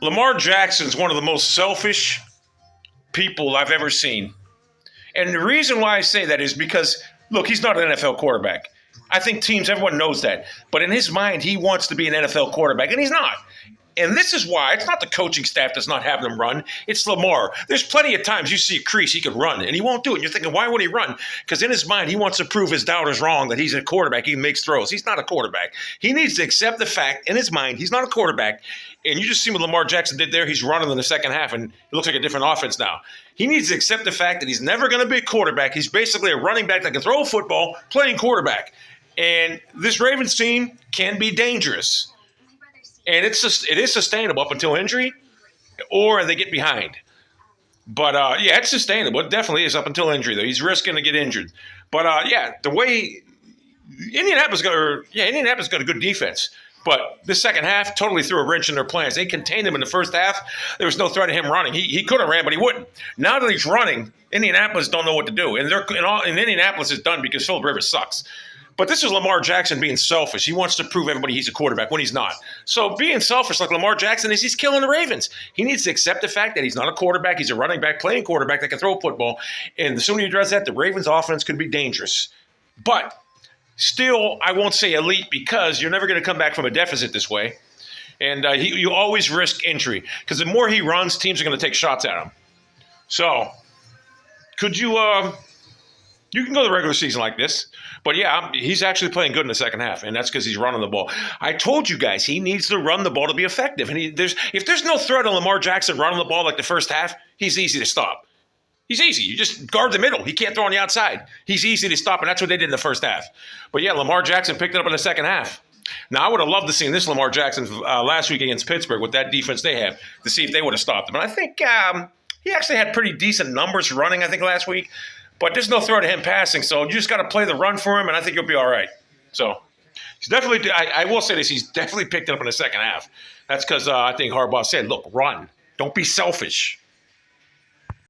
Lamar Jackson's one of the most selfish people I've ever seen. And the reason why I say that is because, look, he's not an NFL quarterback. I think everyone knows that. But in his mind, he wants to be an NFL quarterback, and he's not. And this is why it's not the coaching staff that's not having him run. It's Lamar. There's plenty of times you see a crease, he could run, and he won't do it. And you're thinking, why would he run? Because in his mind, he wants to prove his doubters wrong, that he's a quarterback. He makes throws. He's not a quarterback. He needs to accept the fact in his mind he's not a quarterback. And you just see what Lamar Jackson did there. He's running in the second half, and it looks like a different offense now. He needs to accept the fact that he's never going to be a quarterback. He's basically a running back that can throw a football playing quarterback. And this Ravens team can be dangerous. And it is sustainable up until injury or they get behind. But, yeah, it's sustainable. It definitely is up until injury, though. He's risking to get injured. But, yeah, the way Indianapolis got a good defense. But this second half totally threw a wrench in their plans. They contained him in the first half. There was no threat of him running. He could have ran, but he wouldn't. Now that he's running, Indianapolis don't know what to do. And Indianapolis is done because Philip Rivers sucks. But this is Lamar Jackson being selfish. He wants to prove everybody he's a quarterback when he's not. So being selfish like Lamar Jackson is, he's killing the Ravens. He needs to accept the fact that he's not a quarterback. He's a running back, playing quarterback that can throw a football. And the sooner he does that, the Ravens offense could be dangerous. But still, I won't say elite because you're never going to come back from a deficit this way. And you always risk injury because the more he runs, teams are going to take shots at him. So could you you can go the regular season like this. But, yeah, he's actually playing good in the second half, and that's because he's running the ball. I told you guys he needs to run the ball to be effective. And if there's no threat on Lamar Jackson running the ball like the first half, he's easy to stop. He's easy. You just guard the middle. He can't throw on the outside. He's easy to stop, and that's what they did in the first half. But, yeah, Lamar Jackson picked it up in the second half. Now, I would have loved to see this Lamar Jackson last week against Pittsburgh with that defense they have to see if they would have stopped him. And I think he actually had pretty decent numbers running, I think, last week. But there's no threat of him passing, so you just got to play the run for him, and I think you'll be all right. So he's definitely – I will say this. He's definitely picked it up in the second half. That's because I think Harbaugh said, look, run. Don't be selfish.